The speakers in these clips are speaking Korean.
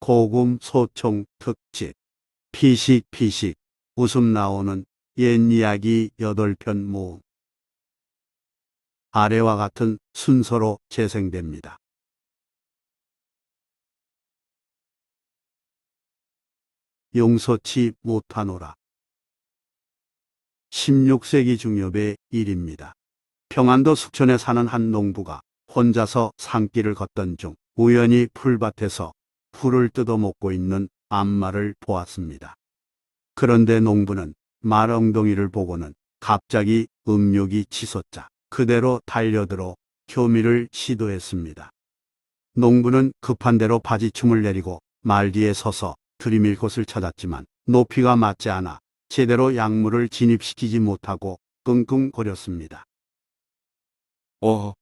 고금 소총 특집 피식피식 웃음 나오는 옛 이야기 8편 모음. 아래와 같은 순서로 재생됩니다. 용서치 못하노라. 16세기 중엽의 일입니다. 평안도 숙천에 사는 한 농부가 혼자서 산길을 걷던 중 우연히 풀밭에서 풀을 뜯어먹고 있는 암말을 보았습니다. 그런데 농부는 말 엉덩이를 보고는 갑자기 음욕이 치솟자 그대로 달려들어 교미를 시도했습니다. 농부는 급한 대로 바지춤을 내리고 말 뒤에 서서 들이밀 곳을 찾았지만 높이가 맞지 않아 제대로 약물을 진입시키지 못하고 끙끙거렸습니다.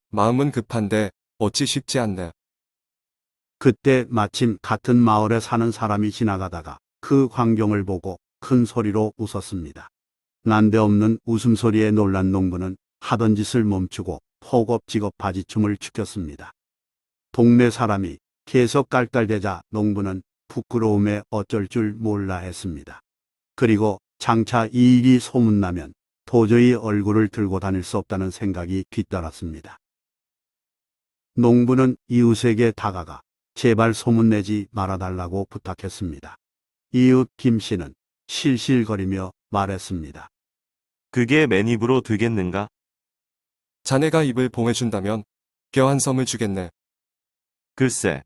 마음은 급한데 어찌 쉽지 않네. 그때 마침 같은 마을에 사는 사람이 지나가다가 그 광경을 보고 큰 소리로 웃었습니다. 난데없는 웃음소리에 놀란 농부는 하던 짓을 멈추고 허겁지겁 바지춤을 추켰습니다. 동네 사람이 계속 깔깔대자 농부는 부끄러움에 어쩔 줄 몰라 했습니다. 그리고 장차 이 일이 소문나면 도저히 얼굴을 들고 다닐 수 없다는 생각이 뒤따랐습니다. 농부는 이웃에게 다가가 제발 소문내지 말아달라고 부탁했습니다. 이웃 김 씨는 실실거리며 말했습니다. 그게 맨입으로 되겠는가? 자네가 입을 봉해준다면 뼈 한 섬을 주겠네. 글쎄,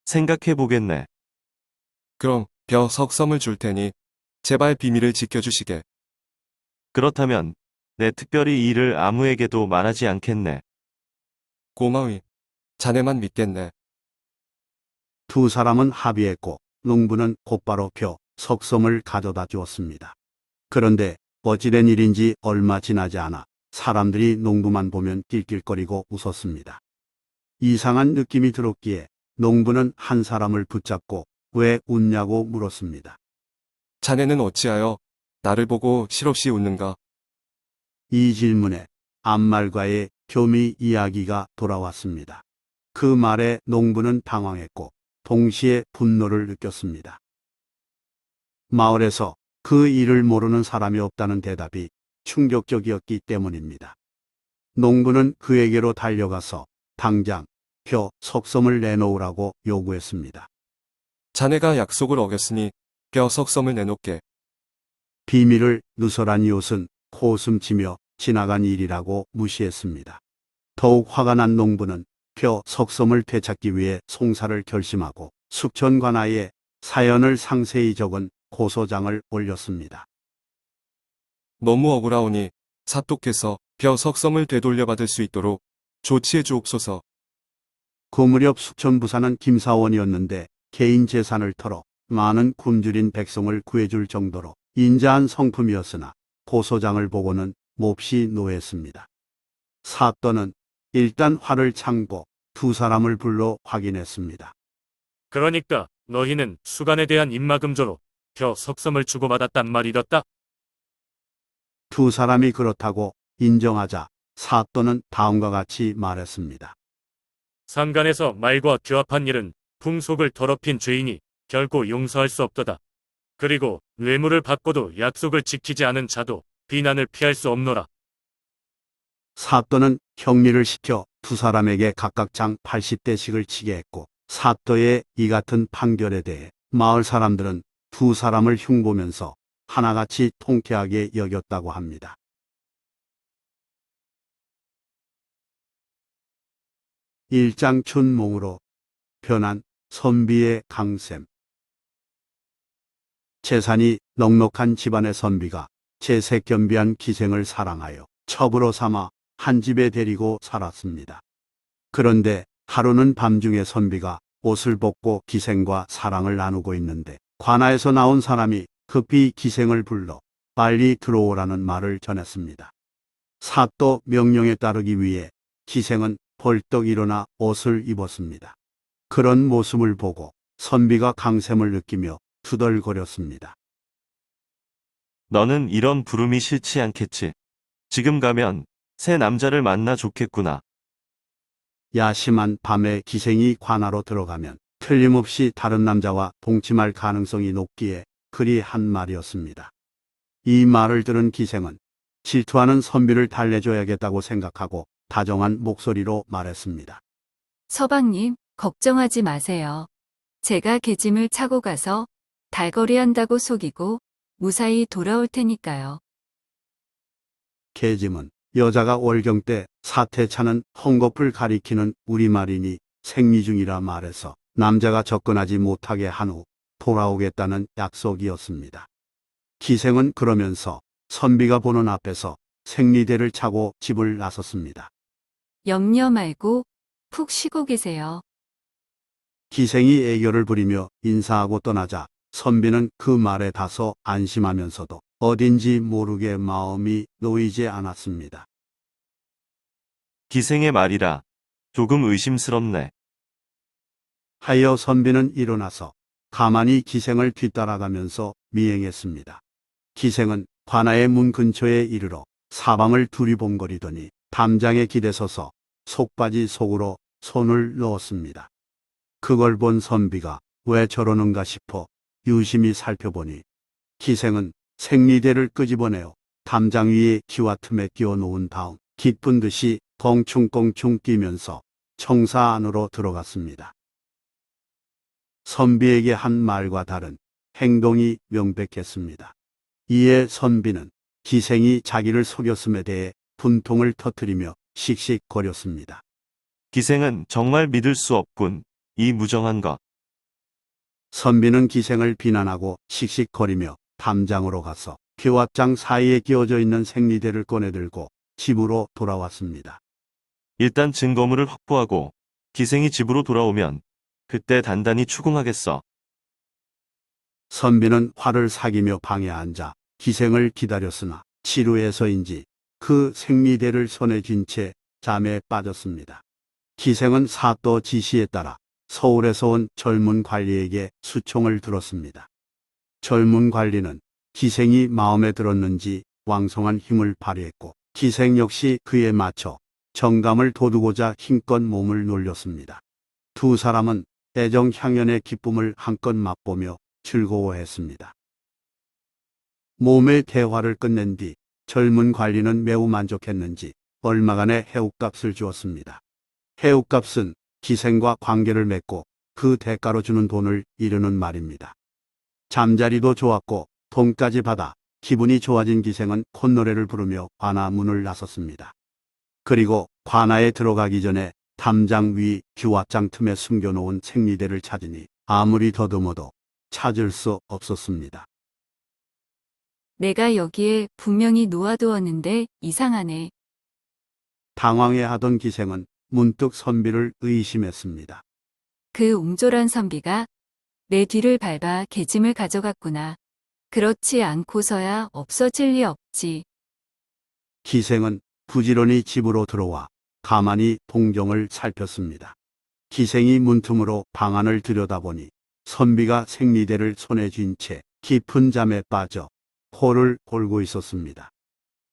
생각해보겠네. 그럼 뼈 석섬을 줄 테니 제발 비밀을 지켜주시게. 그렇다면 내 특별히 이 일을 아무에게도 말하지 않겠네. 고마위. 자네만 믿겠네. 두 사람은 합의했고 농부는 곧바로 벼 석섬을 가져다 주었습니다. 그런데 어찌된 일인지 얼마 지나지 않아 사람들이 농부만 보면 낄낄거리고 웃었습니다. 이상한 느낌이 들었기에 농부는 한 사람을 붙잡고 왜 웃냐고 물었습니다. 자네는 어찌하여 나를 보고 실없이 웃는가? 이 질문에 암말과의 교미 이야기가 돌아왔습니다. 그 말에 농부는 당황했고 동시에 분노를 느꼈습니다. 마을에서 그 일을 모르는 사람이 없다는 대답이 충격적이었기 때문입니다. 농부는 그에게로 달려가서 당장 벼 석섬을 내놓으라고 요구했습니다. 자네가 약속을 어겼으니 뼈 석섬을 내놓게. 비밀을 누설한 이웃은 코웃음치며 지나간 일이라고 무시했습니다. 더욱 화가 난 농부는 벼 석섬을 되찾기 위해 송사를 결심하고 숙천 관아에 사연을 상세히 적은 고소장을 올렸습니다. 너무 억울하오니 사독해서 뼈 석섬을 되돌려받을 수 있도록 조치해 주옵소서. 그 무렵 숙천 부사는 김사원이었는데 개인 재산을 털어 많은 굶주린 백성을 구해줄 정도로 인자한 성품이었으나 고소장을 보고는 몹시 노했습니다. 사또는 일단 화를 참고 두 사람을 불러 확인했습니다. 그러니까 너희는 수간에 대한 입막음조로 벼 석섬을 주고받았단 말이었다. 두 사람이 그렇다고 인정하자 사또는 다음과 같이 말했습니다. 상간에서 말과 규합한 일은 풍속을 더럽힌 죄인이 결코 용서할 수 없도다. 그리고 뇌물을 받고도 약속을 지키지 않은 자도 비난을 피할 수 없노라. 사또는 형리를 시켜 두 사람에게 각각 장 80대씩을 치게 했고 사또의 이 같은 판결에 대해 마을 사람들은 두 사람을 흉보면서 하나같이 통쾌하게 여겼다고 합니다. 일장춘몽으로 변한 선비의 강샘. 재산이 넉넉한 집안의 선비가 재색견비한 기생을 사랑하여 첩으로 삼아 한 집에 데리고 살았습니다. 그런데 하루는 밤중에 선비가 옷을 벗고 기생과 사랑을 나누고 있는데 관아에서 나온 사람이 급히 기생을 불러 빨리 들어오라는 말을 전했습니다. 사또 명령에 따르기 위해 기생은 벌떡 일어나 옷을 입었습니다. 그런 모습을 보고 선비가 강샘을 느끼며 투덜거렸습니다. 너는 이런 부름이 싫지 않겠지? 지금 가면 새 남자를 만나 좋겠구나. 야심한 밤에 기생이 관아로 들어가면 틀림없이 다른 남자와 동침할 가능성이 높기에 그리 한 말이었습니다. 이 말을 들은 기생은 질투하는 선비를 달래줘야겠다고 생각하고 다정한 목소리로 말했습니다. 서방님, 걱정하지 마세요. 제가 계짐을 차고 가서 달거리 한다고 속이고 무사히 돌아올 테니까요. 계짐은 여자가 월경 때 사태 차는 헝겊을 가리키는 우리말이니 생리 중이라 말해서 남자가 접근하지 못하게 한 후 돌아오겠다는 약속이었습니다. 기생은 그러면서 선비가 보는 앞에서 생리대를 차고 집을 나섰습니다. 염려 말고 푹 쉬고 계세요. 기생이 애교를 부리며 인사하고 떠나자 선비는 그 말에 다소 안심하면서도 어딘지 모르게 마음이 놓이지 않았습니다. 기생의 말이라 조금 의심스럽네. 하여 선비는 일어나서 가만히 기생을 뒤따라가면서 미행했습니다. 기생은 관아의 문 근처에 이르러 사방을 두리번거리더니 담장에 기대서서 속바지 속으로 손을 넣었습니다. 그걸 본 선비가 왜 저러는가 싶어 유심히 살펴보니 기생은 생리대를 끄집어내어 담장 위에 기와 틈에 끼워 놓은 다음 기쁜 듯이 껑충껑충 뛰면서 청사 안으로 들어갔습니다. 선비에게 한 말과 다른 행동이 명백했습니다. 이에 선비는 기생이 자기를 속였음에 대해 분통을 터뜨리며 씩씩거렸습니다. 기생은 정말 믿을 수 없군. 이 무정한 것. 선비는 기생을 비난하고 씩씩거리며 담장으로 가서 교합장 사이에 끼워져 있는 생리대를 꺼내들고 집으로 돌아왔습니다. 일단 증거물을 확보하고 기생이 집으로 돌아오면 그때 단단히 추궁하겠어. 선비는 화를 사기며 방에 앉아 기생을 기다렸으나 지루해서인지 그 생리대를 손에 쥔 채 잠에 빠졌습니다. 기생은 사또 지시에 따라 서울에서 온 젊은 관리에게 수총을 들었습니다. 젊은 관리는 기생이 마음에 들었는지 왕성한 힘을 발휘했고 기생 역시 그에 맞춰 정감을 돋우고자 힘껏 몸을 놀렸습니다. 두 사람은 애정 향연의 기쁨을 한껏 맛보며 즐거워했습니다. 몸의 대화를 끝낸 뒤 젊은 관리는 매우 만족했는지 얼마간의 해옥값을 주었습니다. 해옥값은 기생과 관계를 맺고 그 대가로 주는 돈을 이르는 말입니다. 잠자리도 좋았고 돈까지 받아 기분이 좋아진 기생은 콧노래를 부르며 관아 문을 나섰습니다. 그리고 관아에 들어가기 전에 담장 위 규화장 틈에 숨겨놓은 생리대를 찾으니 아무리 더듬어도 찾을 수 없었습니다. 내가 여기에 분명히 놓아두었는데 이상하네. 당황해하던 기생은 문득 선비를 의심했습니다. 그 옹졸한 선비가 내 뒤를 밟아 계짐을 가져갔구나. 그렇지 않고서야 없어질 리 없지. 기생은 부지런히 집으로 들어와 가만히 동정을 살폈습니다. 기생이 문틈으로 방 안을 들여다보니 선비가 생리대를 손에 쥔 채 깊은 잠에 빠져 코를 골고 있었습니다.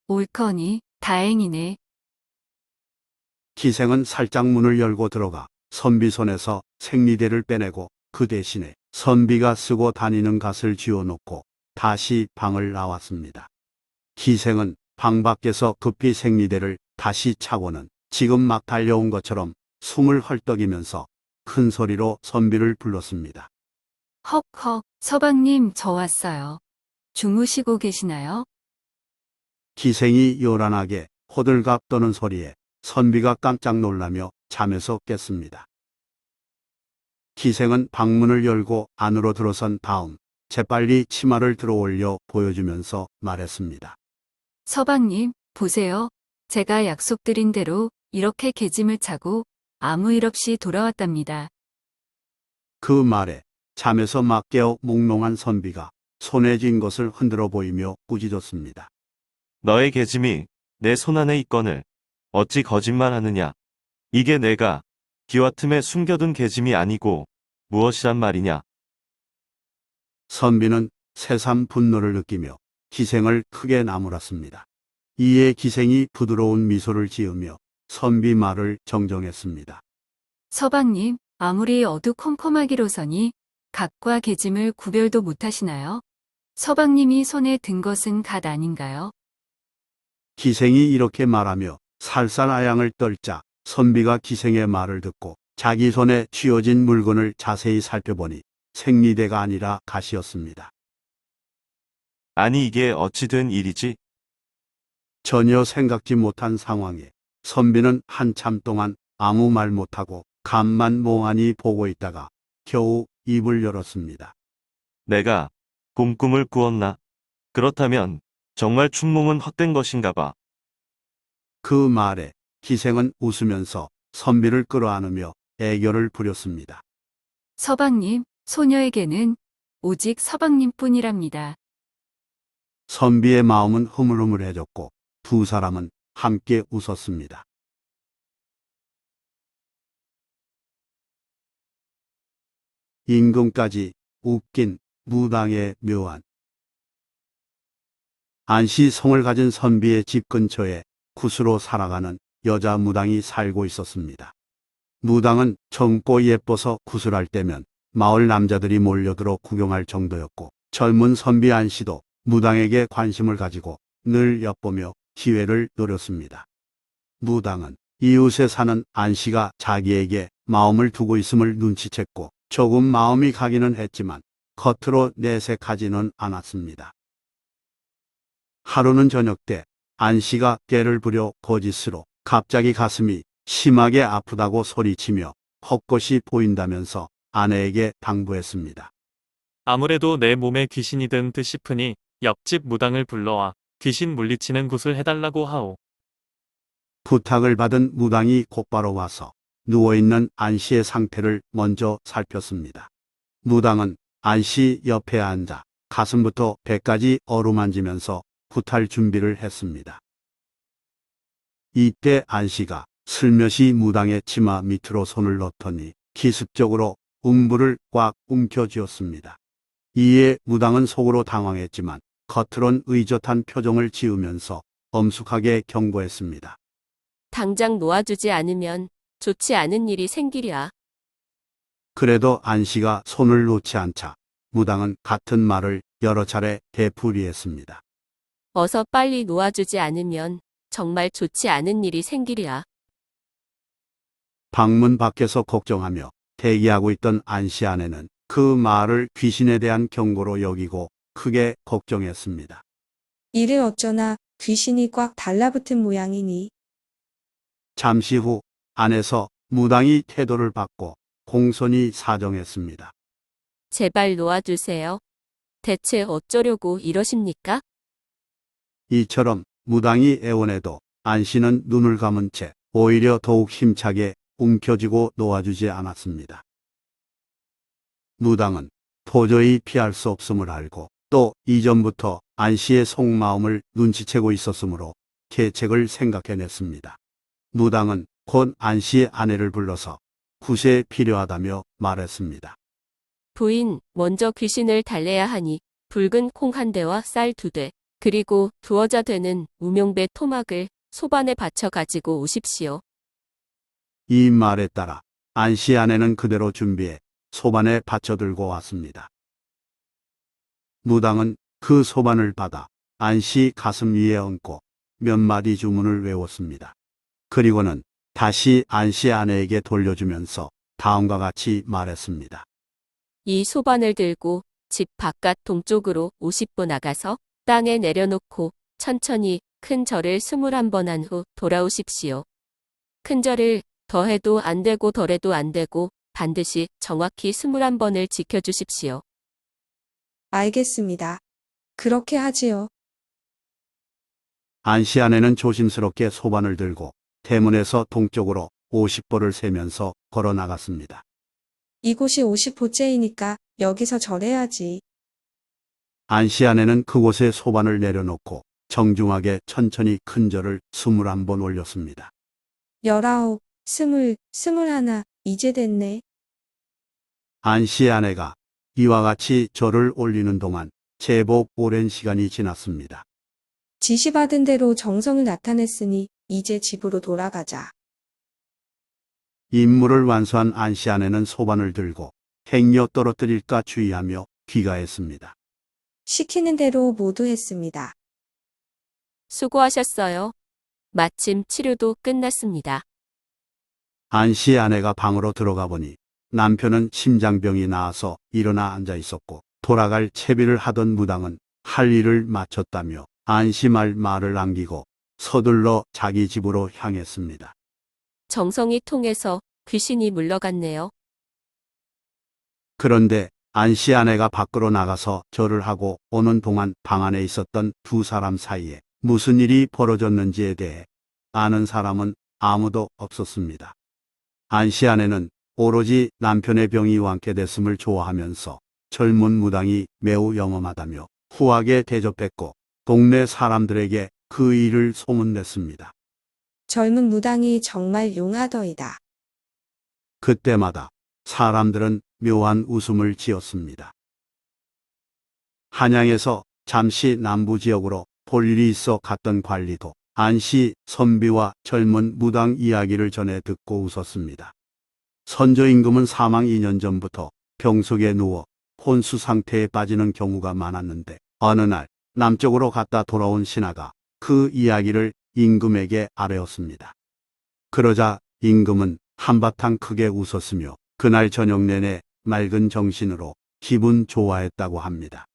옳거니 다행이네. 기생은 살짝 문을 열고 들어가 선비 손에서 생리대를 빼내고 그 대신에 선비가 쓰고 다니는 갓을 쥐어놓고 다시 방을 나왔습니다. 기생은 방 밖에서 급히 생리대를 다시 차고는 지금 막 달려온 것처럼 숨을 헐떡이면서 큰 소리로 선비를 불렀습니다. 헉헉, 서방님 저 왔어요. 주무시고 계시나요? 기생이 요란하게 호들갑 떠는 소리에 선비가 깜짝 놀라며 잠에서 깼습니다. 기생은 방문을 열고 안으로 들어선 다음 재빨리 치마를 들어올려 보여주면서 말했습니다. 서방님, 보세요. 제가 약속드린 대로 이렇게 계짐을 차고 아무 일 없이 돌아왔답니다. 그 말에 잠에서 막 깨어 몽롱한 선비가 손에 쥔 것을 흔들어 보이며 꾸짖었습니다. 너의 계짐이 내 손안에 있거늘 어찌 거짓말하느냐. 이게 내가 기와 틈에 숨겨둔 계짐이 아니고 무엇이란 말이냐. 선비는 새삼 분노를 느끼며 기생을 크게 나무랐습니다. 이에 기생이 부드러운 미소를 지으며 선비 말을 정정했습니다. 서방님, 아무리 어두컴컴하기로서니 갓과 계짐을 구별도 못하시나요? 서방님이 손에 든 것은 갓 아닌가요? 기생이 이렇게 말하며 살살 아양을 떨자 선비가 기생의 말을 듣고 자기 손에 쥐어진 물건을 자세히 살펴보니 생리대가 아니라 갓이었습니다. 아니 이게 어찌 된 일이지? 전혀 생각지 못한 상황에 선비는 한참 동안 아무 말 못하고 갓만 멍하니 보고 있다가 겨우 입을 열었습니다. 내가 꿈을 꾸었나? 그렇다면 정말 춘몽은 헛된 것인가 봐. 그 말에 기생은 웃으면서 선비를 끌어안으며 애교를 부렸습니다. 서방님, 소녀에게는 오직 서방님뿐이랍니다. 선비의 마음은 흐물흐물해졌고 두 사람은 함께 웃었습니다. 임금까지 웃긴 무당의 묘안. 안시성을 가진 선비의 집 근처에 굿으로 살아가는 여자 무당이 살고 있었습니다. 무당은 젊고 예뻐서 굿을 할 때면 마을 남자들이 몰려들어 구경할 정도였고 젊은 선비 안씨도 무당에게 관심을 가지고 늘 엿보며 기회를 노렸습니다. 무당은 이웃에 사는 안씨가 자기에게 마음을 두고 있음을 눈치챘고 조금 마음이 가기는 했지만 겉으로 내색하지는 않았습니다. 하루는 저녁 때 안씨가 깨를 부려 거짓으로 갑자기 가슴이 심하게 아프다고 소리치며 헛것이 보인다면서 아내에게 당부했습니다. 아무래도 내 몸에 귀신이 든 듯 싶으니 옆집 무당을 불러와 귀신 물리치는 굿을 해달라고 하오. 부탁을 받은 무당이 곧바로 와서 누워있는 안씨의 상태를 먼저 살폈습니다. 무당은 안씨 옆에 앉아 가슴부터 배까지 어루만지면서 굿할 준비를 했습니다. 이때 안씨가 슬며시 무당의 치마 밑으로 손을 넣더니 기습적으로 음부를 꽉 움켜쥐었습니다. 이에 무당은 속으로 당황했지만 겉으론 의젓한 표정을 지으면서 엄숙하게 경고했습니다. 당장 놓아주지 않으면 좋지 않은 일이 생기랴. 그래도 안씨가 손을 놓지 않자 무당은 같은 말을 여러 차례 되풀이했습니다. 어서 빨리 놓아주지 않으면 정말 좋지 않은 일이 생기랴. 방문 밖에서 걱정하며 대기하고 있던 안씨 아내는 그 말을 귀신에 대한 경고로 여기고 크게 걱정했습니다. 이를 어쩌나 귀신이 꽉 달라붙은 모양이니. 잠시 후 안에서 무당이 태도를 받고 공손히 사정했습니다. 제발 놓아주세요. 대체 어쩌려고 이러십니까? 이처럼 무당이 애원해도 안씨는 눈을 감은 채 오히려 더욱 힘차게 움켜쥐고 놓아주지 않았습니다. 무당은 도저히 피할 수 없음을 알고 또 이전부터 안씨의 속마음을 눈치채고 있었으므로 계책을 생각해냈습니다. 무당은 곧 안씨의 아내를 불러서 굿에 필요하다며 말했습니다. 부인, 먼저 귀신을 달래야 하니 붉은 콩 한 대와 쌀 2대, 그리고 두어자 되는 우명배 토막을 소반에 받쳐 가지고 오십시오. 이 말에 따라 안씨 아내는 그대로 준비해 소반에 받쳐 들고 왔습니다. 무당은 그 소반을 받아 안씨 가슴 위에 얹고 몇 마디 주문을 외웠습니다. 그리고는 다시 안씨 아내에게 돌려주면서 다음과 같이 말했습니다. 이 소반을 들고 집 바깥 동쪽으로 50보 나가서 땅에 내려놓고 천천히 큰 절을 21번 한 후 돌아오십시오. 큰 절을 더해도 안 되고 덜해도 안 되고 반드시 정확히 21번을 지켜주십시오. 알겠습니다. 그렇게 하지요. 안씨 아내는 조심스럽게 소반을 들고 대문에서 동쪽으로 50보를 세면서 걸어 나갔습니다. 이곳이 50보째이니까 여기서 절해야지. 안씨 아내는 그곳에 소반을 내려놓고 정중하게 천천히 큰 절을 21번 올렸습니다. 19, 20, 21, 이제 됐네. 안씨 아내가 이와 같이 절을 올리는 동안 제법 오랜 시간이 지났습니다. 지시받은 대로 정성을 나타냈으니 이제 집으로 돌아가자. 임무를 완수한 안씨 아내는 소반을 들고 행여 떨어뜨릴까 주의하며 귀가했습니다. 시키는 대로 모두 했습니다. 수고하셨어요. 마침 치료도 끝났습니다. 안씨 아내가 방으로 들어가 보니 남편은 심장병이 나아서 일어나 앉아 있었고 돌아갈 채비를 하던 무당은 할 일을 마쳤다며 안씨 말을 남기고 서둘러 자기 집으로 향했습니다. 정성이 통해서 귀신이 물러갔네요. 그런데 안씨 아내가 밖으로 나가서 절을 하고 오는 동안 방 안에 있었던 두 사람 사이에 무슨 일이 벌어졌는지에 대해 아는 사람은 아무도 없었습니다. 안씨 아내는 오로지 남편의 병이 완쾌됐음을 좋아하면서 젊은 무당이 매우 영험하다며 후하게 대접했고 동네 사람들에게 그 일을 소문냈습니다. 젊은 무당이 정말 용하더이다. 그때마다 사람들은 묘한 웃음을 지었습니다. 한양에서 잠시 남부 지역으로 볼 일이 있어 갔던 관리도 안씨 선비와 젊은 무당 이야기를 전해 듣고 웃었습니다. 선조 임금은 사망 2년 전부터 병석에 누워 혼수 상태에 빠지는 경우가 많았는데 어느 날 남쪽으로 갔다 돌아온 신하가 그 이야기를 임금에게 아뢰었습니다. 그러자 임금은 한바탕 크게 웃었으며 그날 저녁 내내 맑은 정신으로 기분 좋아했다고 합니다.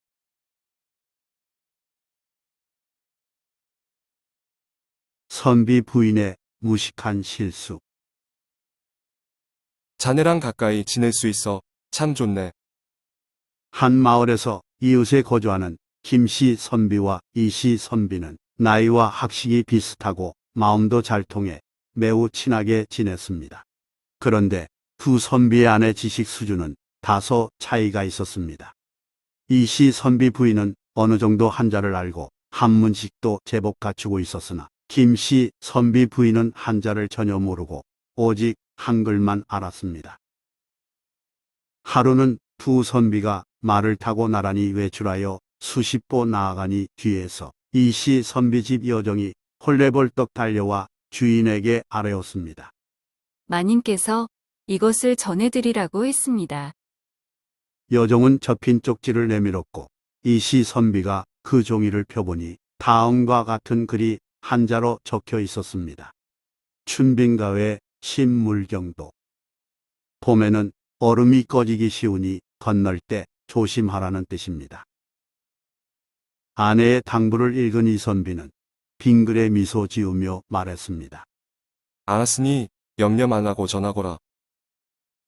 선비 부인의 무식한 실수. 자네랑 가까이 지낼 수 있어 참 좋네. 한 마을에서 이웃에 거주하는 김씨 선비와 이씨 선비는 나이와 학식이 비슷하고 마음도 잘 통해 매우 친하게 지냈습니다. 그런데 두 선비의 아내 지식 수준은 다소 차이가 있었습니다. 이씨 선비 부인은 어느 정도 한자를 알고 한문식도 제법 갖추고 있었으나 김씨 선비 부인은 한자를 전혀 모르고 오직 한글만 알았습니다. 하루는 두 선비가 말을 타고 나란히 외출하여 수십 보 나아가니 뒤에서 이씨 선비 집 여정이 헐레벌떡 달려와 주인에게 아뢰었습니다. 마님께서 이것을 전해드리라고 했습니다. 여종은 접힌 쪽지를 내밀었고 이씨 선비가 그 종이를 펴보니 다음과 같은 글이 한자로 적혀 있었습니다. 춘빙가외 신물경도. 봄에는 얼음이 꺼지기 쉬우니 건널 때 조심하라는 뜻입니다. 아내의 당부를 읽은 이 선비는 빙글에 미소 지으며 말했습니다. 알았으니 염려 안 하고 전하거라.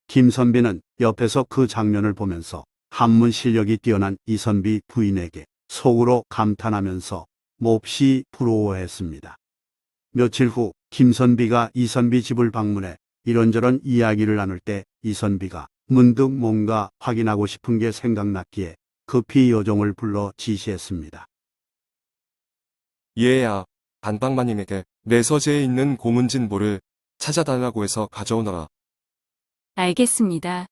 김 선비는 옆에서 그 장면을 보면서 한문 실력이 뛰어난 이선비 부인에게 속으로 감탄하면서 몹시 부러워했습니다. 며칠 후 김선비가 이선비 집을 방문해 이런저런 이야기를 나눌 때 이선비가 문득 뭔가 확인하고 싶은 게 생각났기에 급히 여종을 불러 지시했습니다. 얘야, 안방마님에게 내 서재에 있는 고문진보를 찾아달라고 해서 가져오너라. 알겠습니다.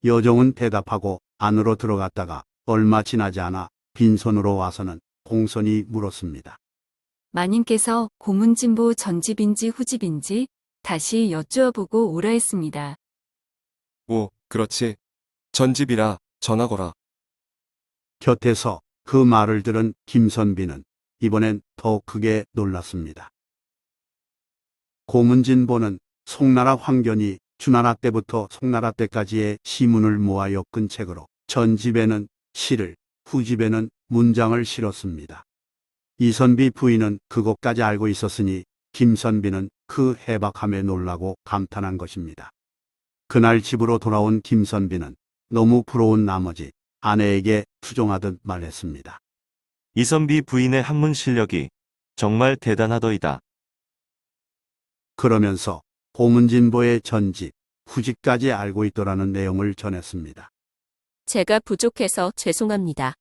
여종은 대답하고 안으로 들어갔다가 얼마 지나지 않아 빈손으로 와서는 공손히 물었습니다. 마님께서 고문진보 전집인지 후집인지 다시 여쭈어보고 오라 했습니다. 오, 그렇지. 전집이라 전하거라. 곁에서 그 말을 들은 김선비는 이번엔 더 크게 놀랐습니다. 고문진보는 송나라 황견이 주나라 때부터 송나라 때까지의 시문을 모아 엮은 책으로 전집에는 시를, 후집에는 문장을 실었습니다. 이선비 부인은 그것까지 알고 있었으니 김선비는 그 해박함에 놀라고 감탄한 것입니다. 그날 집으로 돌아온 김선비는 너무 부러운 나머지 아내에게 투정하듯 말했습니다. 이선비 부인의 한문 실력이 정말 대단하더이다. 그러면서 고문진보의 전집, 후집까지 알고 있더라는 내용을 전했습니다. 제가 부족해서 죄송합니다.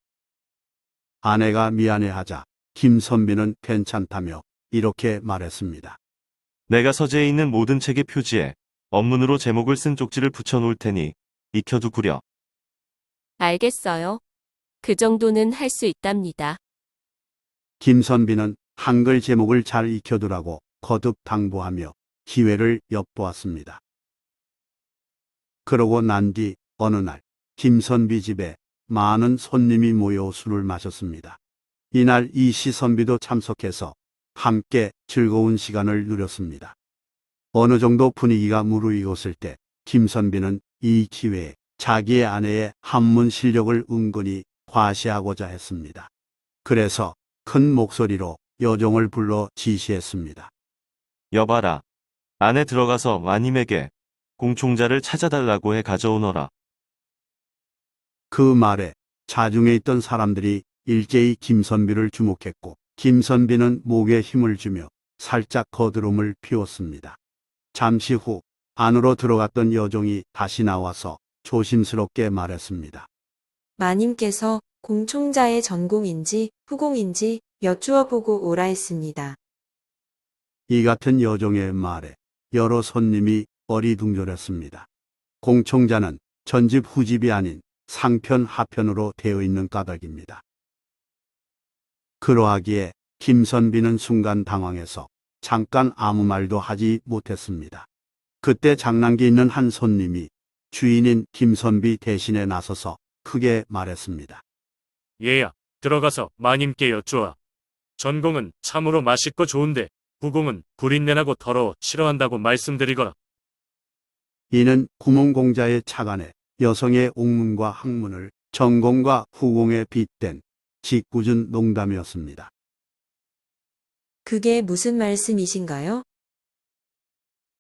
아내가 미안해하자 김선비는 괜찮다며 이렇게 말했습니다. 내가 서재에 있는 모든 책의 표지에 원문으로 제목을 쓴 쪽지를 붙여놓을 테니 익혀두구려. 알겠어요. 그 정도는 할 수 있답니다. 김선비는 한글 제목을 잘 익혀두라고 거듭 당부하며 기회를 엿보았습니다. 그러고 난 뒤 어느 날 김선비 집에 많은 손님이 모여 술을 마셨습니다. 이날 이시선비도 참석해서 함께 즐거운 시간을 누렸습니다. 어느 정도 분위기가 무르익었을 때 김선비는 이 기회에 자기의 아내의 한문 실력을 은근히 과시하고자 했습니다. 그래서 큰 목소리로 여종을 불러 지시했습니다. 여봐라. 안에 들어가서 마님에게 공총자를 찾아달라고 해 가져오너라. 그 말에 자중에 있던 사람들이 일제히 김선비를 주목했고 김선비는 목에 힘을 주며 살짝 거드름을 피웠습니다. 잠시 후 안으로 들어갔던 여종이 다시 나와서 조심스럽게 말했습니다. 마님께서 공총자의 전공인지 후공인지 여쭈어 보고 오라 했습니다. 이 같은 여종의 말에 여러 손님이 어리둥절했습니다. 공총자는 전집 후집이 아닌 상편 하편으로 되어 있는 까닭입니다. 그러하기에 김선비는 순간 당황해서 잠깐 아무 말도 하지 못했습니다. 그때 장난기 있는 한 손님이 주인인 김선비 대신에 나서서 크게 말했습니다. 얘야, 들어가서 마님께 여쭈어. 전공은 참으로 맛있고 좋은데 후공은 구린내나고 더러워 싫어한다고 말씀드리거라. 이는 구문공자의 차관에 여성의 옥문과 학문을 전공과 후공에 빗댄 짓궂은 농담이었습니다. 그게 무슨 말씀이신가요?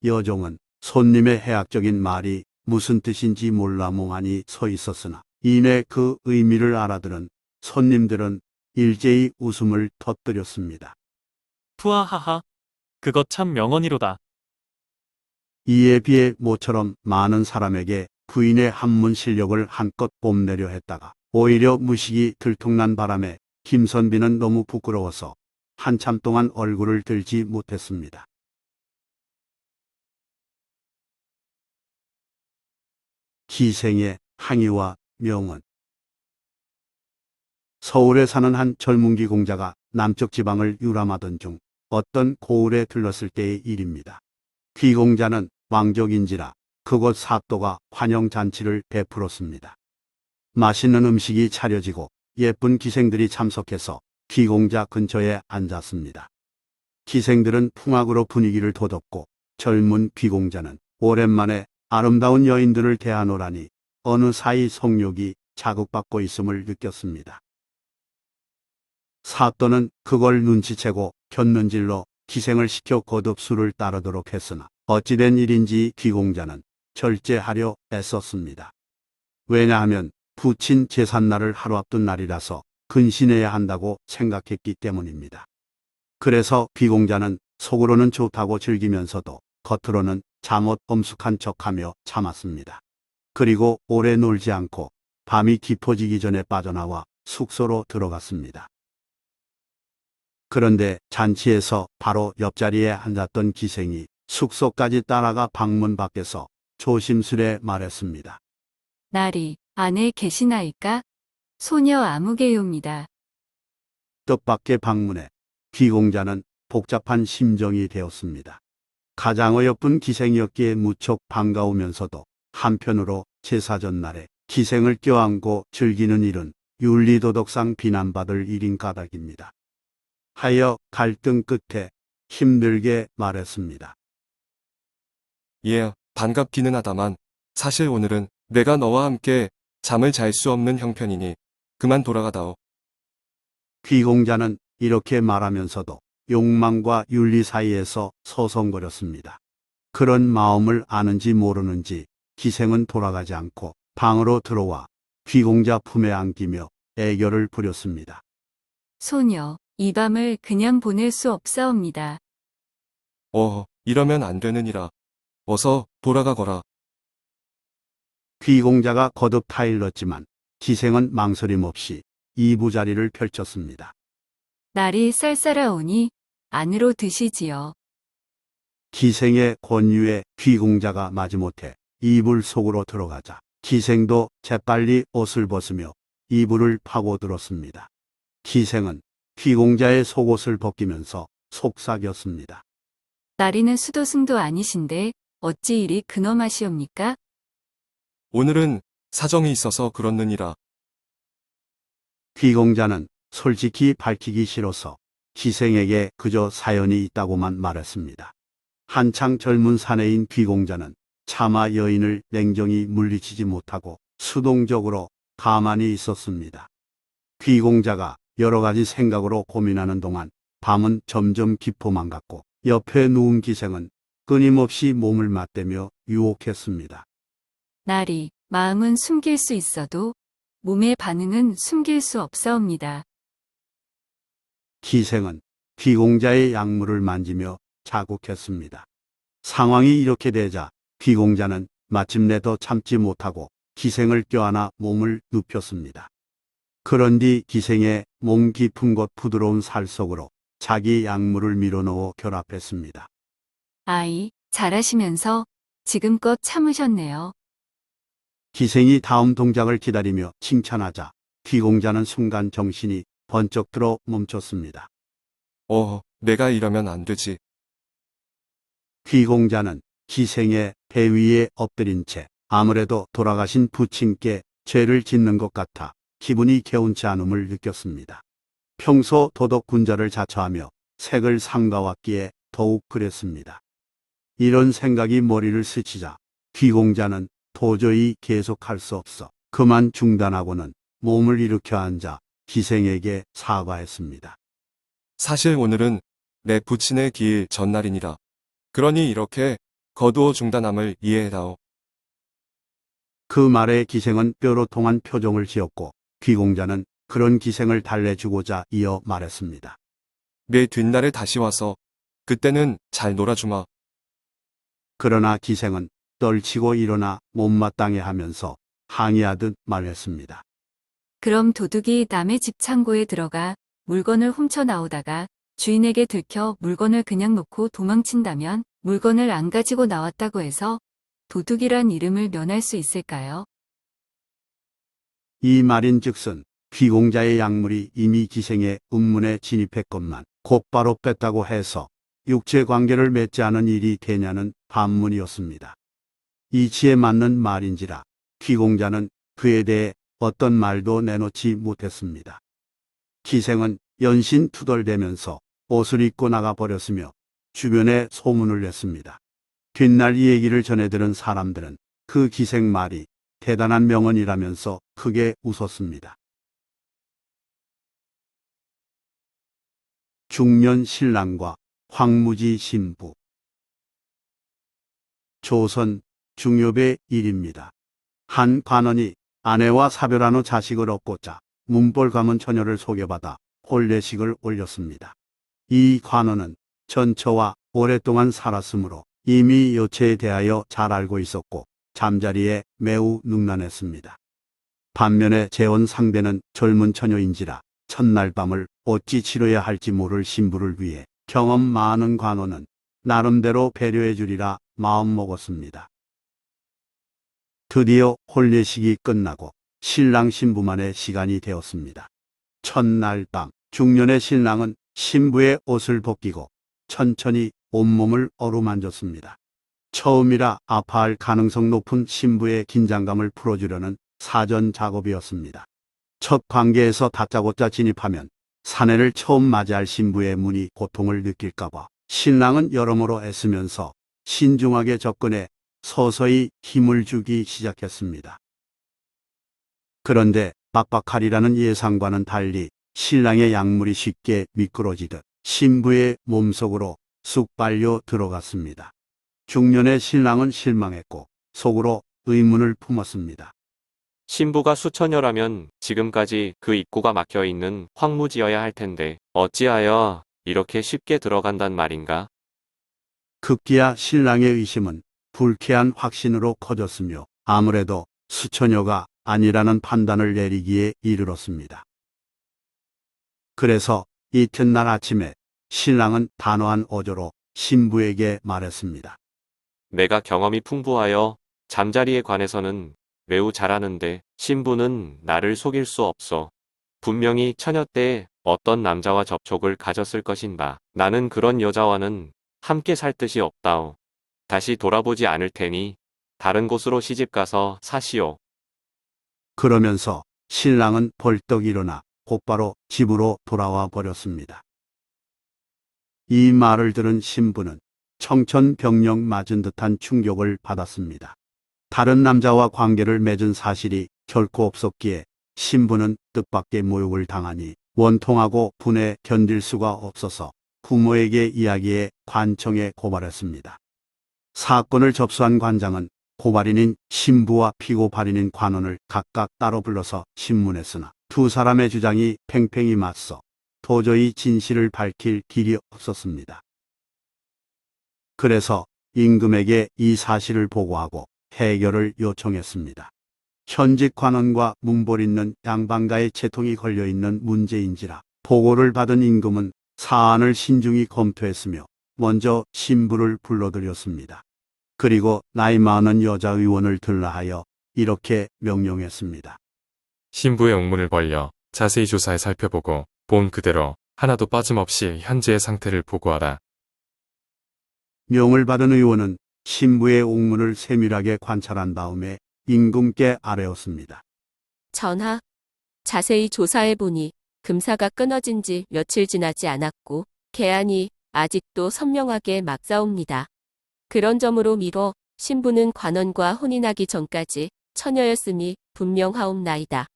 여종은 손님의 해학적인 말이 무슨 뜻인지 몰라 멍하니 서 있었으나 이내 그 의미를 알아들은 손님들은 일제히 웃음을 터뜨렸습니다. 푸아하하. 그것 참 명언이로다. 이에 비해 모처럼 많은 사람에게 부인의 한문 실력을 한껏 뽐내려 했다가 오히려 무식이 들통난 바람에 김선비는 너무 부끄러워서 한참 동안 얼굴을 들지 못했습니다. 기생의 항의와 명언. 서울에 사는 한 젊은기 공자가 남쪽 지방을 유람하던 중 어떤 고을에 들렀을 때의 일입니다. 귀공자는 왕족인지라 그곳 사또가 환영잔치를 베풀었습니다. 맛있는 음식이 차려지고 예쁜 기생들이 참석해서 귀공자 근처에 앉았습니다. 기생들은 풍악으로 분위기를 돋웠고 젊은 귀공자는 오랜만에 아름다운 여인들을 대하노라니 어느 사이 성욕이 자극받고 있음을 느꼈습니다. 사또는 그걸 눈치채고 곁눈질로 기생을 시켜 거듭 술을 따르도록 했으나 어찌된 일인지 귀공자는 절제하려 애썼습니다. 왜냐하면 부친 제삿날을 하루 앞둔 날이라서 근신해야 한다고 생각했기 때문입니다. 그래서 귀공자는 속으로는 좋다고 즐기면서도 겉으로는 잠옷 엄숙한 척하며 참았습니다. 그리고 오래 놀지 않고 밤이 깊어지기 전에 빠져나와 숙소로 들어갔습니다. 그런데 잔치에서 바로 옆자리에 앉았던 기생이 숙소까지 따라가 방문 밖에서 조심스레 말했습니다. 날이 안에 계시나이까? 소녀 아무개요입니다. 뜻밖의 방문에 귀공자는 복잡한 심정이 되었습니다. 가장 어여쁜 기생이었기에 무척 반가우면서도 한편으로 제사 전날에 기생을 껴안고 즐기는 일은 윤리도덕상 비난받을 일인 까닭입니다. 하여 갈등 끝에 힘들게 말했습니다. 예, 반갑기는 하다만 사실 오늘은 내가 너와 함께 잠을 잘 수 없는 형편이니 그만 돌아가다오. 귀공자는 이렇게 말하면서도 욕망과 윤리 사이에서 서성거렸습니다. 그런 마음을 아는지 모르는지 기생은 돌아가지 않고 방으로 들어와 귀공자 품에 안기며 애교를 부렸습니다. 소녀, 이 밤을 그냥 보낼 수 없사옵니다. 이러면 안 되느니라. 어서 돌아가거라. 귀공자가 거듭 타일렀지만 기생은 망설임 없이 이부자리를 펼쳤습니다. 날이 쌀쌀하오니 안으로 드시지요. 기생의 권유에 귀공자가 마지못해 이불 속으로 들어가자 기생도 재빨리 옷을 벗으며 이불을 파고들었습니다. 기생은 귀공자의 속옷을 벗기면서 속삭였습니다. 나리는 수도승도 아니신데 어찌 이리 근엄하시옵니까? 오늘은 사정이 있어서 그렇느니라. 귀공자는 솔직히 밝히기 싫어서 기생에게 그저 사연이 있다고만 말했습니다. 한창 젊은 사내인 귀공자는 차마 여인을 냉정히 물리치지 못하고 수동적으로 가만히 있었습니다. 귀공자가 여러 가지 생각으로 고민하는 동안 밤은 점점 깊어만 갔고 옆에 누운 기생은 끊임없이 몸을 맞대며 유혹했습니다. 나리, 마음은 숨길 수 있어도 몸의 반응은 숨길 수 없사옵니다. 기생은 귀공자의 약물을 만지며 자국했습니다. 상황이 이렇게 되자 귀공자는 마침내 더 참지 못하고 기생을 껴안아 몸을 눕혔습니다. 그런 뒤 기생의 몸 깊은 곳 부드러운 살 속으로 자기 약물을 밀어넣어 결합했습니다. 아이, 잘하시면서 지금껏 참으셨네요. 기생이 다음 동작을 기다리며 칭찬하자 귀공자는 순간 정신이 번쩍 들어 멈췄습니다. 내가 이러면 안 되지. 귀공자는 기생의 배 위에 엎드린 채 아무래도 돌아가신 부친께 죄를 짓는 것 같아 기분이 개운치 않음을 느꼈습니다. 평소 도덕군자를 자처하며 색을 삼가왔기에 더욱 그랬습니다. 이런 생각이 머리를 스치자 귀공자는 도저히 계속할 수 없어 그만 중단하고는 몸을 일으켜 앉아 기생에게 사과했습니다. 사실 오늘은 내 부친의 기일 전날이니라. 그러니 이렇게 거두어 중단함을 이해해다오. 그 말에 기생은 뼈로 통한 표정을 지었고 귀공자는 그런 기생을 달래주고자 이어 말했습니다. 내 뒷날에 다시 와서 그때는 잘 놀아주마. 그러나 기생은 떨치고 일어나 못마땅해 하면서 항의하듯 말했습니다. 그럼 도둑이 남의 집 창고에 들어가 물건을 훔쳐 나오다가 주인에게 들켜 물건을 그냥 놓고 도망친다면 물건을 안 가지고 나왔다고 해서 도둑이란 이름을 면할 수 있을까요? 이 말인즉슨 귀공자의 약물이 이미 기생의 음문에 진입했건만 곧바로 뺐다고 해서 육체 관계를 맺지 않은 일이 되냐는 반문이었습니다. 이치에 맞는 말인지라 귀공자는 그에 대해 어떤 말도 내놓지 못했습니다. 기생은 연신 투덜대면서 옷을 입고 나가버렸으며 주변에 소문을 냈습니다. 뒷날 이 얘기를 전해들은 사람들은 그 기생 말이 대단한 명언이라면서 크게 웃었습니다. 중년 신랑과 황무지 신부. 조선 중엽의 일입니다. 한 관원이 아내와 사별한 후 자식을 얻고자 문벌 가문 처녀를 소개받아 혼례식을 올렸습니다. 이 관원은 전처와 오랫동안 살았으므로 이미 여체에 대하여 잘 알고 있었고 잠자리에 매우 능란했습니다. 반면에 재혼 상대는 젊은 처녀인지라 첫날 밤을 어찌 치러야 할지 모를 신부를 위해 경험 많은 관원은 나름대로 배려해 주리라 마음먹었습니다. 드디어 혼례식이 끝나고 신랑 신부만의 시간이 되었습니다. 첫날 밤 중년의 신랑은 신부의 옷을 벗기고 천천히 온몸을 어루만졌습니다. 처음이라 아파할 가능성 높은 신부의 긴장감을 풀어주려는 사전 작업이었습니다. 첫 관계에서 다짜고짜 진입하면 사내를 처음 맞이할 신부의 문이 고통을 느낄까봐 신랑은 여러모로 애쓰면서 신중하게 접근해 서서히 힘을 주기 시작했습니다. 그런데 빡빡하리라는 예상과는 달리 신랑의 약물이 쉽게 미끄러지듯 신부의 몸속으로 쑥 빨려 들어갔습니다. 중년의 신랑은 실망했고 속으로 의문을 품었습니다. 신부가 수처녀라면 지금까지 그 입구가 막혀 있는 황무지여야 할 텐데 어찌하여 이렇게 쉽게 들어간단 말인가? 급기야 신랑의 의심은 불쾌한 확신으로 커졌으며 아무래도 수처녀가 아니라는 판단을 내리기에 이르렀습니다. 그래서 이튿날 아침에 신랑은 단호한 어조로 신부에게 말했습니다. 내가 경험이 풍부하여 잠자리에 관해서는 매우 잘하는데 신부는 나를 속일 수 없어. 분명히 처녀 때 어떤 남자와 접촉을 가졌을 것인다. 나는 그런 여자와는 함께 살 뜻이 없다오. 다시 돌아보지 않을 테니 다른 곳으로 시집가서 사시오. 그러면서 신랑은 벌떡 일어나 곧바로 집으로 돌아와 버렸습니다. 이 말을 들은 신부는 청천벽력 맞은 듯한 충격을 받았습니다. 다른 남자와 관계를 맺은 사실이 결코 없었기에 신부는 뜻밖의 모욕을 당하니 원통하고 분에 견딜 수가 없어서 부모에게 이야기해 관청에 고발했습니다. 사건을 접수한 관장은 고발인인 신부와 피고 발인인 관원을 각각 따로 불러서 신문했으나 두 사람의 주장이 팽팽히 맞서 도저히 진실을 밝힐 길이 없었습니다. 그래서 임금에게 이 사실을 보고하고 해결을 요청했습니다. 현직 관원과 문벌 있는 양반가의 채통이 걸려있는 문제인지라 보고를 받은 임금은 사안을 신중히 검토했으며 먼저 신부를 불러들였습니다. 그리고 나이 많은 여자 의원을 들라하여 이렇게 명령했습니다. 신부의 옥문을 벌려 자세히 조사해 살펴보고 본 그대로 하나도 빠짐없이 현재의 상태를 보고하라. 명을 받은 의원은 신부의 옥문을 세밀하게 관찰한 다음에 임금께 아뢰었습니다. 전하, 자세히 조사해보니 금사가 끊어진 지 며칠 지나지 않았고 개안이 아직도 선명하게 막 싸웁니다. 그런 점으로 미뤄 신부는 관원과 혼인하기 전까지 처녀였음이 분명하옵나이다.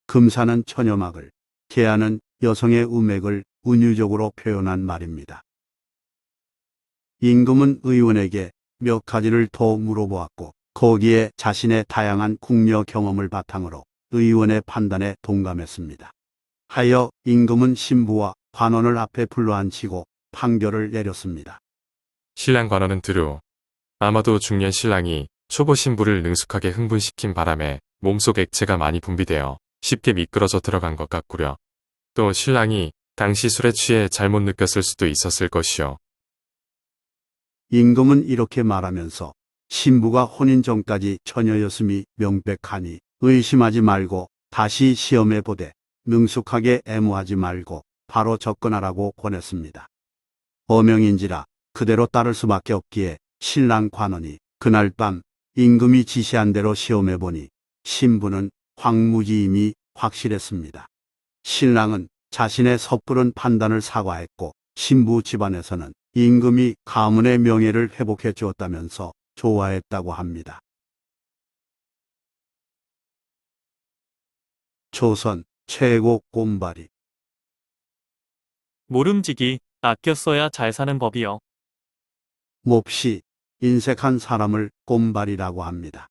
금사는 처녀막을, 계안은 여성의 음액을 은유적으로 표현한 말입니다. 임금은 의원에게 몇 가지를 더 물어보았고 거기에 자신의 다양한 궁녀 경험을 바탕으로 의원의 판단에 동감했습니다. 하여 임금은 신부와 관원을 앞에 불러앉히고 판결을 내렸습니다. 신랑 관원은 드루. 아마도 중년 신랑이 초보 신부를 능숙하게 흥분시킨 바람에 몸속 액체가 많이 분비되어 쉽게 미끄러져 들어간 것 같구려. 또 신랑이 당시 술에 취해 잘못 느꼈을 수도 있었을 것이요. 임금은 이렇게 말하면서 신부가 혼인 전까지 처녀였음이 명백하니 의심하지 말고 다시 시험해 보되 능숙하게 애무하지 말고 바로 접근하라고 권했습니다. 어명인지라 그대로 따를 수밖에 없기에 신랑 관원이 그날 밤 임금이 지시한 대로 시험해 보니 신부는 황무지임이 확실했습니다. 신랑은 자신의 섣부른 판단을 사과했고 신부 집안에서는 임금이 가문의 명예를 회복해 주었다면서 좋아했다고 합니다. 조선 최고 꼼발이. 모름지기, 아껴 써야 잘 사는 법이요. 몹시 인색한 사람을 꼼발이라고 합니다.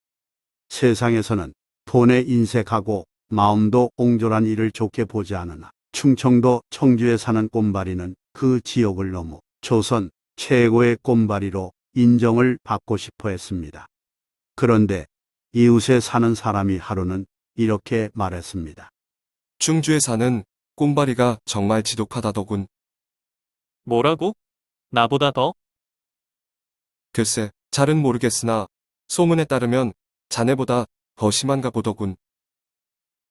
세상에서는 돈에 인색하고 마음도 옹졸한 일을 좋게 보지 않으나 충청도 청주에 사는 꼼발이는 그 지역을 넘어 조선 최고의 꼼발이로 인정을 받고 싶어 했습니다. 그런데 이웃에 사는 사람이 하루는 이렇게 말했습니다. 충주에 사는 꼼바리가 정말 지독하다더군. 뭐라고? 나보다 더? 글쎄, 잘은 모르겠으나 소문에 따르면 자네보다 더 심한가 보더군.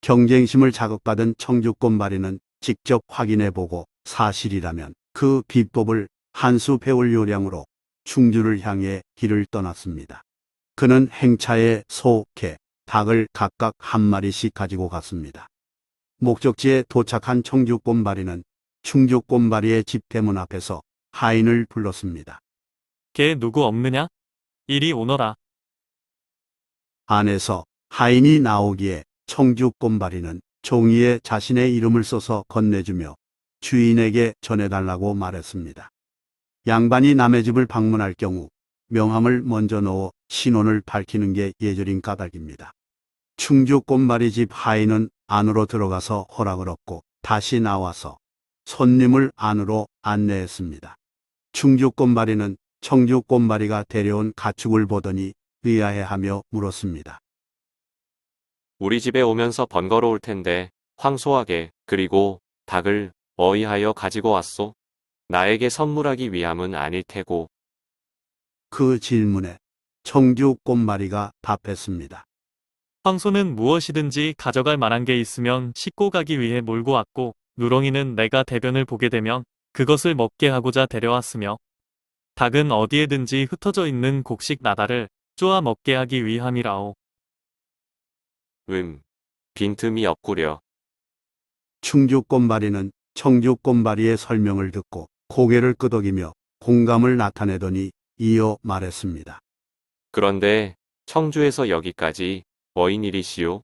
경쟁심을 자극받은 청주 꼼발이는 직접 확인해보고 사실이라면 그 비법을 한 수 배울 요량으로 충주를 향해 길을 떠났습니다. 그는 행차에 소, 개, 닭을 각각 한 마리씩 가지고 갔습니다. 목적지에 도착한 청주 꼼발이는 충주 꼼발이의 집 대문 앞에서 하인을 불렀습니다. 걔 누구 없느냐? 이리 오너라. 안에서 하인이 나오기에 청주 꼼발이는 종이에 자신의 이름을 써서 건네주며 주인에게 전해달라고 말했습니다. 양반이 남의 집을 방문할 경우 명함을 먼저 넣어 신원을 밝히는 게 예절인 까닭입니다. 충주 꼼발이 집 하인은 안으로 들어가서 허락을 얻고 다시 나와서 손님을 안으로 안내했습니다. 충주 꼼발이는 청주 꼼발이가 데려온 가축을 보더니 의아해하며 물었습니다. 우리 집에 오면서 번거로울 텐데 황소하게 그리고 닭을 어이하여 가지고 왔소? 나에게 선물하기 위함은 아닐 테고. 그 질문에 청주 꼼발이가 답했습니다. 황소는 무엇이든지 가져갈 만한 게 있으면 싣고 가기 위해 몰고 왔고 누렁이는 내가 대변을 보게 되면 그것을 먹게 하고자 데려왔으며 닭은 어디에든지 흩어져 있는 곡식 나다를 쪼아 먹게 하기 위함이라오. 빈틈이 없구려. 충주꽃말이는 청주꽃말이의 설명을 듣고 고개를 끄덕이며 공감을 나타내더니 이어 말했습니다. 그런데 청주에서 여기까지 뭐인 일이시오?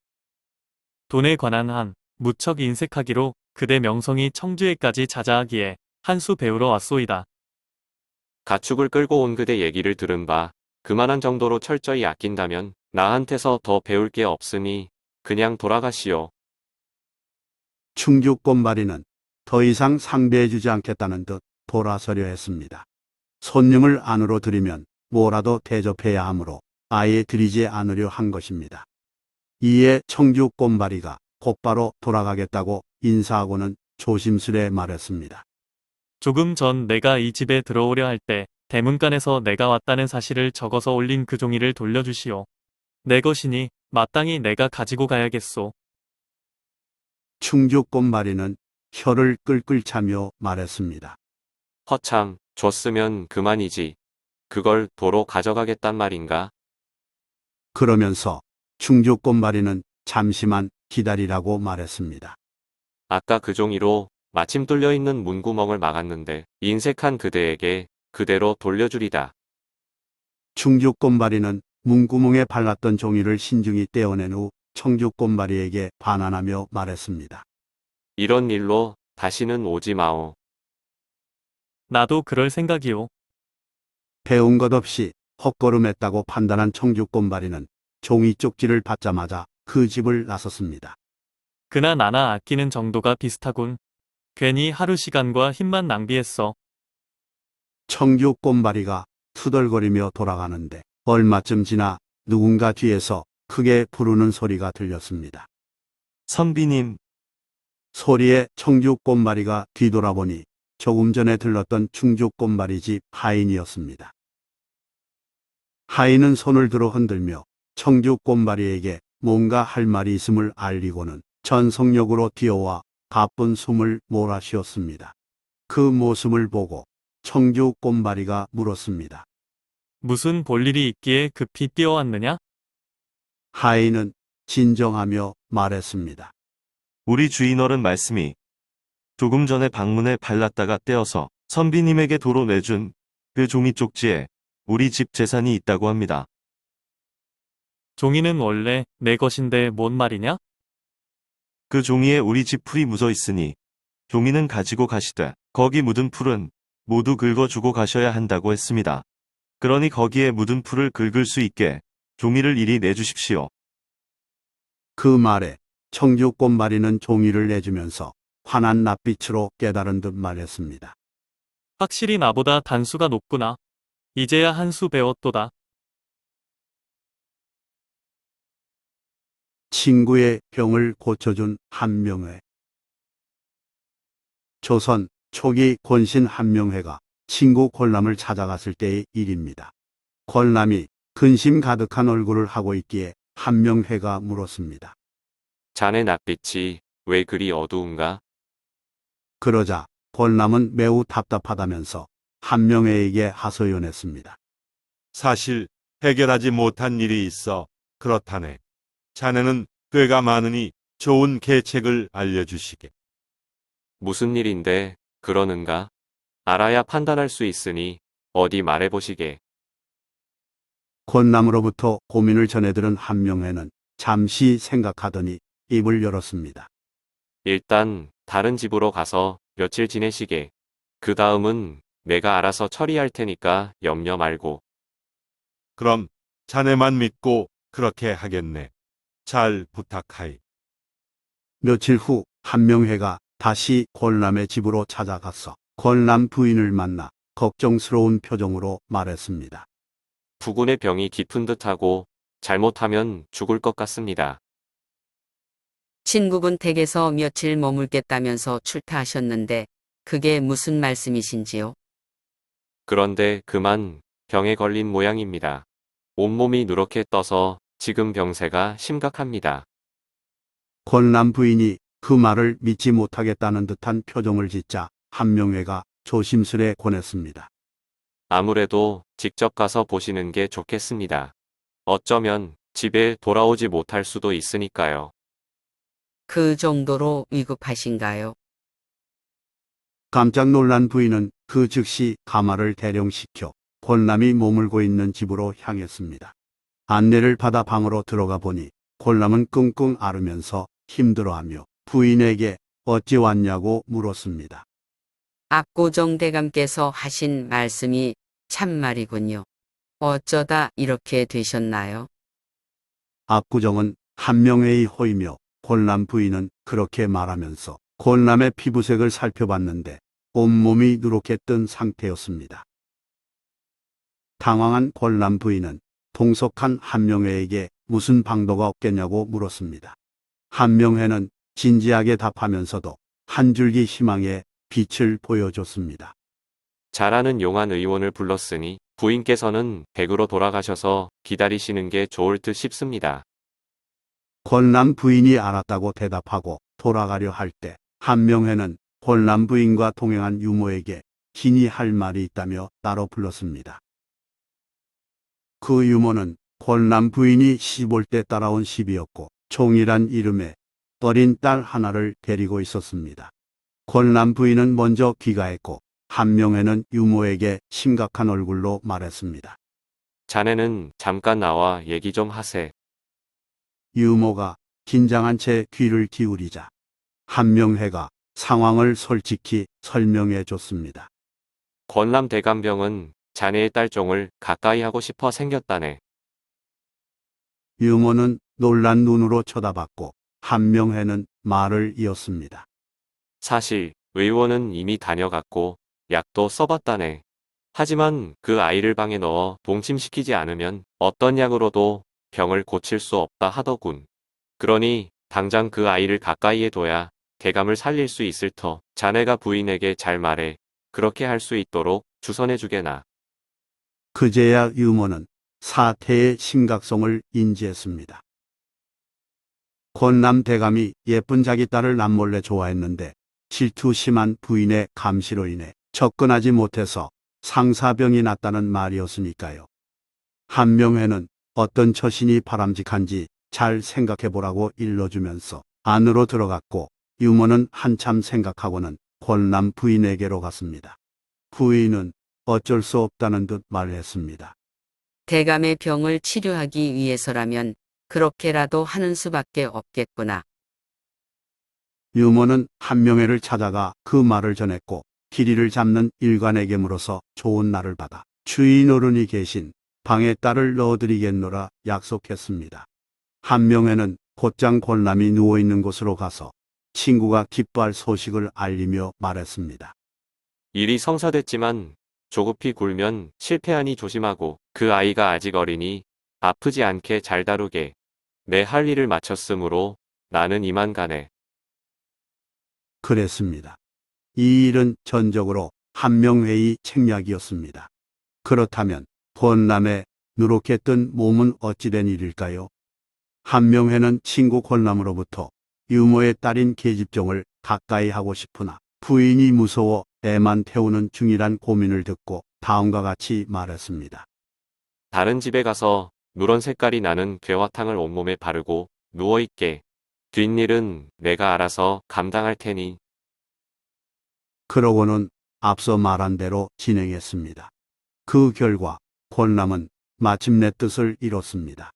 돈에 관한 한 무척 인색하기로 그대 명성이 청주에까지 자자하기에 한 수 배우러 왔소이다. 가축을 끌고 온 그대 얘기를 들은 바 그만한 정도로 철저히 아낀다면 나한테서 더 배울 게 없으니 그냥 돌아가시오. 충주꽃말이는 더 이상 상대해주지 않겠다는 듯 돌아서려 했습니다. 손님을 안으로 들이면 뭐라도 대접해야 하므로 아예 들이지 않으려 한 것입니다. 이에 청주꽃말이가 곧바로 돌아가겠다고 인사하고는 조심스레 말했습니다. 조금 전 내가 이 집에 들어오려 할 때 대문간에서 내가 왔다는 사실을 적어서 올린 그 종이를 돌려주시오. 내 것이니 마땅히 내가 가지고 가야겠소. 충주꽃말이는 혀를 끌끌 차며 말했습니다. 허참, 줬으면 그만이지. 그걸 도로 가져가겠단 말인가? 그러면서 충주꽃말이는 잠시만 기다리라고 말했습니다. 아까 그 종이로 마침 뚫려있는 문구멍을 막았는데 인색한 그대에게 그대로 돌려주리다. 충주꽃말이는 문구멍에 발랐던 종이를 신중히 떼어낸 후 청주꽃말이에게 반환하며 말했습니다. 이런 일로 다시는 오지 마오. 나도 그럴 생각이오. 배운 것 없이 헛걸음했다고 판단한 청주꽃말이는 종이 쪽지를 받자마자 그 집을 나섰습니다. 그나 나나 아끼는 정도가 비슷하군. 괜히 하루 시간과 힘만 낭비했어. 청주꽃말이가 투덜거리며 돌아가는데 얼마쯤 지나 누군가 뒤에서 크게 부르는 소리가 들렸습니다. 선비님, 소리에 청주꽃말이가 뒤돌아보니 조금 전에 들렀던 충주꽃말이 집 하인이었습니다. 하인은 손을 들어 흔들며 청주꽃말이에게 뭔가 할 말이 있음을 알리고는 전속력으로 뛰어와 가쁜 숨을 몰아쉬었습니다. 그 모습을 보고 청주꽃말이가 물었습니다. 무슨 볼일이 있기에 급히 뛰어왔느냐? 하인은 진정하며 말했습니다. 우리 주인어른 말씀이 조금 전에 방문에 발랐다가 떼어서 선비님에게 도로 내준 그 종이 쪽지에 우리 집 재산이 있다고 합니다. 종이는 원래 내 것인데 뭔 말이냐? 그 종이에 우리 집 풀이 묻어 있으니 종이는 가지고 가시되 거기 묻은 풀은 모두 긁어주고 가셔야 한다고 했습니다. 그러니 거기에 묻은 풀을 긁을 수 있게 종이를 이리 내주십시오. 그 말에 청주꽃말이는 종이를 내주면서 환한 낯빛으로 깨달은 듯 말했습니다. 확실히 나보다 단수가 높구나. 이제야 한 수 배웠도다. 친구의 병을 고쳐준 한명회. 조선 초기 권신 한명회가 친구 권람을 찾아갔을 때의 일입니다. 권람이 근심 가득한 얼굴을 하고 있기에 한명회가 물었습니다. 자네 낯빛이 왜 그리 어두운가? 그러자 권람은 매우 답답하다면서 한명회에게 하소연했습니다. 사실 해결하지 못한 일이 있어 그렇다네. 자네는 꾀가 많으니 좋은 계책을 알려주시게. 무슨 일인데 그러는가? 알아야 판단할 수 있으니 어디 말해보시게. 권남으로부터 고민을 전해들은 한명회는 잠시 생각하더니 입을 열었습니다. 일단 다른 집으로 가서 며칠 지내시게. 그 다음은 내가 알아서 처리할 테니까 염려 말고. 그럼 자네만 믿고 그렇게 하겠네. 잘 부탁하이. 며칠 후 한명회가 다시 권람의 집으로 찾아가서 권람 부인을 만나 걱정스러운 표정으로 말했습니다. 부군의 병이 깊은 듯하고 잘못하면 죽을 것 같습니다. 친구분 댁에서 며칠 머물겠다면서 출타하셨는데 그게 무슨 말씀이신지요? 그런데 그만 병에 걸린 모양입니다. 온몸이 누렇게 떠서 지금 병세가 심각합니다. 권람 부인이 그 말을 믿지 못하겠다는 듯한 표정을 짓자 한명회가 조심스레 권했습니다. 아무래도 직접 가서 보시는 게 좋겠습니다. 어쩌면 집에 돌아오지 못할 수도 있으니까요. 그 정도로 위급하신가요? 깜짝 놀란 부인은 그 즉시 가마를 대령시켜 권남이 머물고 있는 집으로 향했습니다. 안내를 받아 방으로 들어가 보니 권남은 끙끙 앓으면서 힘들어하며 부인에게 어찌 왔냐고 물었습니다. 압고정 대감께서 하신 말씀이 참말이군요. 어쩌다 이렇게 되셨나요? 압구정은 한명회의 호이며 권남 부인은 그렇게 말하면서 권남의 피부색을 살펴봤는데 온몸이 누렇게 뜬 상태였습니다. 당황한 권남 부인은 동석한 한명회에게 무슨 방도가 없겠냐고 물었습니다. 한명회는 진지하게 답하면서도 한 줄기 희망의 빛을 보여줬습니다. 잘하는 용한 의원을 불렀으니 부인께서는 댁으로 돌아가셔서 기다리시는 게 좋을 듯 싶습니다. 권남 부인이 알았다고 대답하고 돌아가려 할 때 한명회는 권남 부인과 동행한 유모에게 긴히 할 말이 있다며 따로 불렀습니다. 그 유모는 권남 부인이 시볼 때 따라온 시비였고 종이란 이름의 어린 딸 하나를 데리고 있었습니다. 권남 부인은 먼저 귀가했고 한명회는 유모에게 심각한 얼굴로 말했습니다. 자네는 잠깐 나와 얘기 좀 하세. 유모가 긴장한 채 귀를 기울이자 한명회가 상황을 솔직히 설명해 줬습니다. 권남 대감병은 자네의 딸 종을 가까이 하고 싶어 생겼다네. 유모는 놀란 눈으로 쳐다봤고 한명회는 말을 이었습니다. 사실 의원은 이미 다녀갔고 약도 써봤다네. 하지만 그 아이를 방에 넣어 동침시키지 않으면 어떤 약으로도 병을 고칠 수 없다 하더군. 그러니 당장 그 아이를 가까이에 둬야 대감을 살릴 수 있을 터. 자네가 부인에게 잘 말해. 그렇게 할 수 있도록 주선해주게나. 그제야 유모는 사태의 심각성을 인지했습니다. 권남 대감이 예쁜 자기 딸을 남몰래 좋아했는데 질투 심한 부인의 감시로 인해 접근하지 못해서 상사병이 났다는 말이었으니까요. 한명회는 어떤 처신이 바람직한지 잘 생각해보라고 일러주면서 안으로 들어갔고 유모는 한참 생각하고는 권남 부인에게로 갔습니다. 부인은 어쩔 수 없다는 듯 말했습니다. 대감의 병을 치료하기 위해서라면 그렇게라도 하는 수밖에 없겠구나. 유모는 한명회를 찾아가 그 말을 전했고 길이를 잡는 일관에게 물어서 좋은 날을 받아 주인 어른이 계신 방에 딸을 넣어드리겠노라 약속했습니다. 한명회는 곧장 권남이 누워있는 곳으로 가서 친구가 기뻐할 소식을 알리며 말했습니다. 일이 성사됐지만 조급히 굴면 실패하니 조심하고 그 아이가 아직 어리니 아프지 않게 잘 다루게. 내 할 일을 마쳤으므로 나는 이만 가네. 그랬습니다. 이 일은 전적으로 한명회의 책략이었습니다. 그렇다면 권남의 누렇게 뜬 몸은 어찌된 일일까요? 한명회는 친구 권남으로부터 유모의 딸인 계집종을 가까이 하고 싶으나 부인이 무서워 애만 태우는 중이란 고민을 듣고 다음과 같이 말했습니다. 다른 집에 가서 누런 색깔이 나는 괴화탕을 온몸에 바르고 누워있게. 뒷일은 내가 알아서 감당할 테니. 그러고는 앞서 말한 대로 진행했습니다. 그 결과 권남은 마침내 뜻을 이뤘습니다.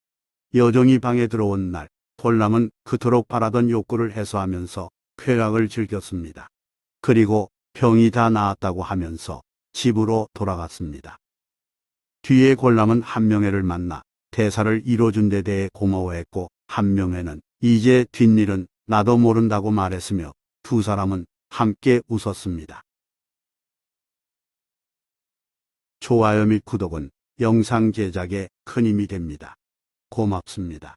여종이 방에 들어온 날 권남은 그토록 바라던 욕구를 해소하면서 쾌락을 즐겼습니다. 그리고 병이 다 나았다고 하면서 집으로 돌아갔습니다. 뒤에 권남은 한명회를 만나 대사를 이뤄준 데 대해 고마워했고 한명회는 이제 뒷일은 나도 모른다고 말했으며 두 사람은 함께 웃었습니다. 좋아요 및 구독은 영상 제작에 큰 힘이 됩니다. 고맙습니다.